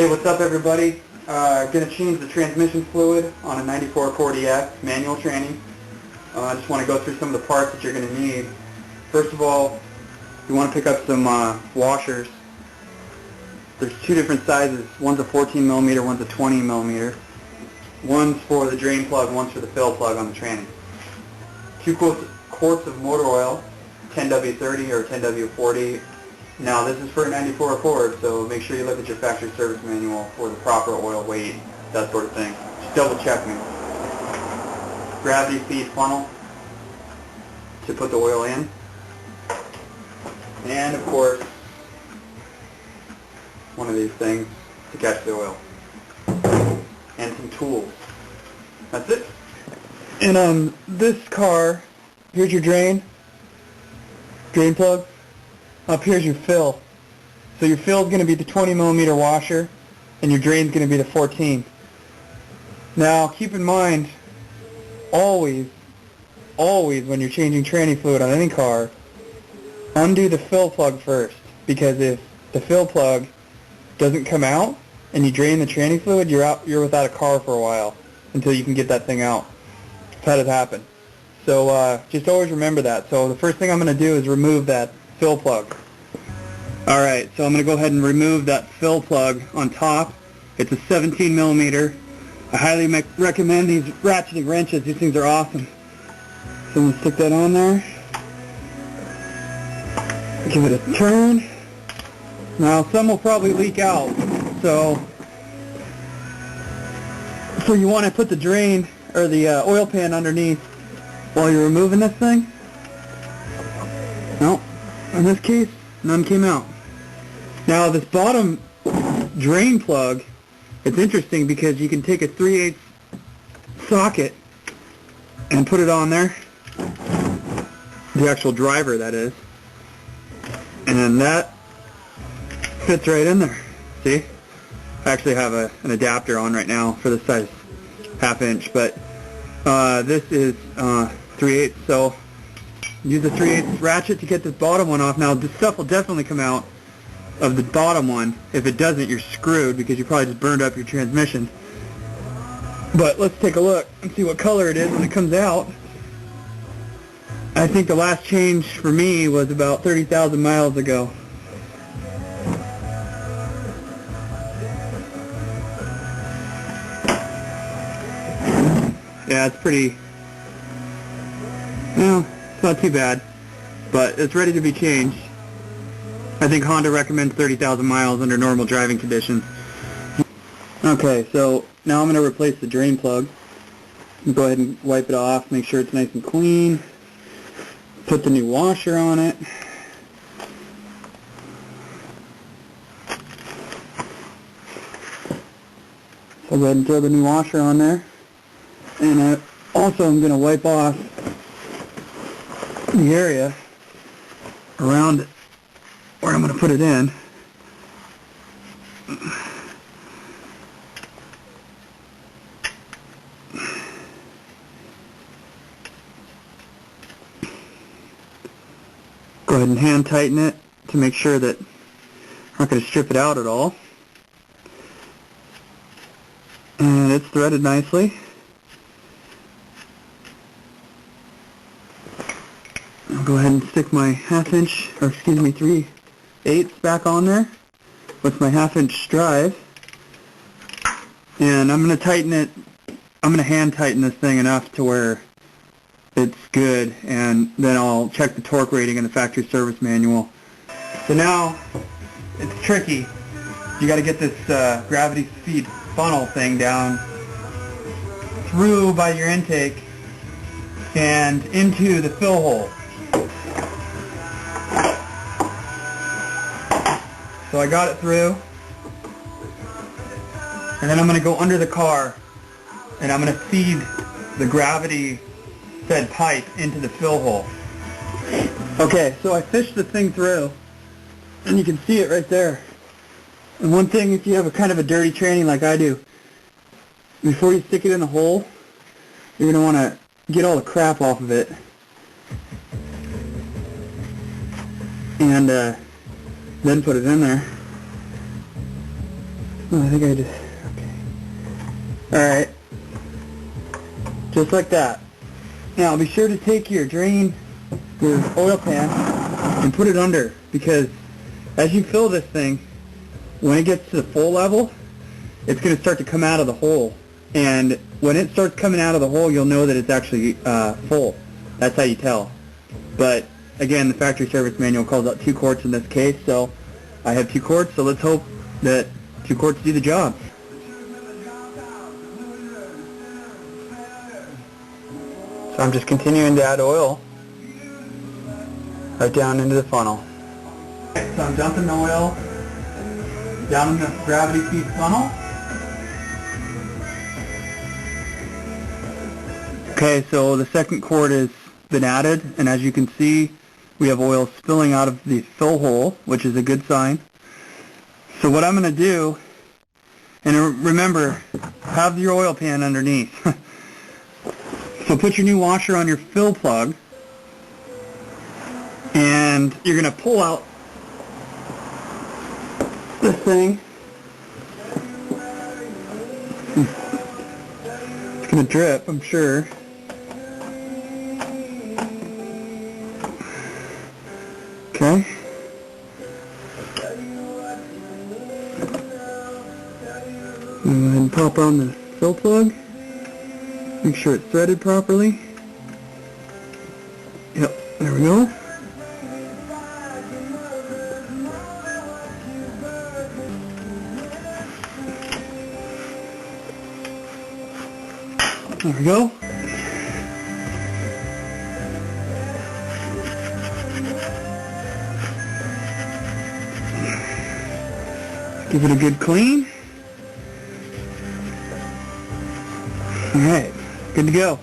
Hey, what's up everybody? Going to change the transmission fluid on a 9440X manual training. I just want to go through some of the parts that you're going to need. First of all, you want to pick up some washers. There's two different sizes. One's a 14 millimeter, one's a 20 millimeter. One's for the drain plug, one's for the fill plug on the tranny. 2 quarts of motor oil, 10W30 or 10W40. Now this is for a 94 Accord, so make sure you look at your factory service manual for the proper oil weight, that sort of thing. Just double check me. Gravity feed funnel to put the oil in. And of course, one of these things to catch the oil. And some tools. That's it. And this car, here's your drain plug. Up here's your fill. So your fill is going to be the 20 millimeter washer, and your drain is going to be the 14. Now keep in mind, always when you're changing tranny fluid on any car, undo the fill plug first, because if the fill plug doesn't come out and you drain the tranny fluid, you're without a car for a while until you can get that thing out. I've had it happen. So just always remember that. So the first thing I'm going to do is remove that fill plug. Alright, so I'm going to go ahead and remove that fill plug on top. It's a 17 millimeter. I highly recommend these ratcheting wrenches. These things are awesome. So I'm going to stick that on there. Give it a turn. Now some will probably leak out, so you want to put the drain or the oil pan underneath while you're removing this thing. No, in this case, none came out. Now this bottom drain plug, it's interesting because you can take a 3/8 socket and put it on there, the actual driver that is, and then that fits right in there. See? I actually have an adapter on right now for this size 1/2 inch, but this is 3/8, so use the 3/8 ratchet to get this bottom one off. Now this stuff will definitely come out of the bottom one. If it doesn't, you're screwed because you probably just burned up your transmission. But let's take a look and see what color it is when it comes out. I think the last change for me was about 30,000 miles ago. Yeah, it's pretty, well, it's not too bad, but it's ready to be changed. I think Honda recommends 30,000 miles under normal driving conditions. Okay, so now I'm going to replace the drain plug. Go ahead and wipe it off, make sure it's nice and clean. Put the new washer on it. So go ahead and throw the new washer on there. And I also am going to wipe off the area around where I'm going to put it in. Go ahead and hand tighten it to make sure that I'm not going to strip it out at all. And it's threaded nicely. I'll go ahead and stick my 1/2 inch, or excuse me, 3/8 back on there with my 1/2 inch drive. And I'm going to tighten it, I'm going to hand tighten this thing enough to where it's good, and then I'll check the torque rating in the factory service manual. So now, it's tricky. You got to get this gravity feed funnel thing down through by your intake and into the fill hole. So I got it through, and then I'm going to go under the car, and I'm going to feed the gravity fed pipe into the fill hole. Okay, so I fished the thing through, and you can see it right there. And one thing, if you have a kind of a dirty tranny like I do, before you stick it in the hole, you're going to want to get all the crap off of it. And then put it in there. I think I just, okay. Alright. Just like that. Now be sure to take your oil pan and put it under, because as you fill this thing, when it gets to the full level, it's going to start to come out of the hole. And when it starts coming out of the hole, you'll know that it's actually full. That's how you tell. But again, the factory service manual calls out 2 quarts in this case, so I have 2 quarts, so let's hope that 2 quarts do the job. So I'm just continuing to add oil right down into the funnel. So I'm dumping the oil down in the gravity feed funnel. Okay, so the second quart has been added, and as you can see, we have oil spilling out of the fill hole, which is a good sign. So what I'm going to do, and remember, have your oil pan underneath. So put your new washer on your fill plug, and you're going to pull out this thing. It's going to drip, I'm sure. Okay. Go ahead and pop on the fill plug. Make sure it's threaded properly. Yep, there we go. There we go. Give it a good clean. Alright, good to go.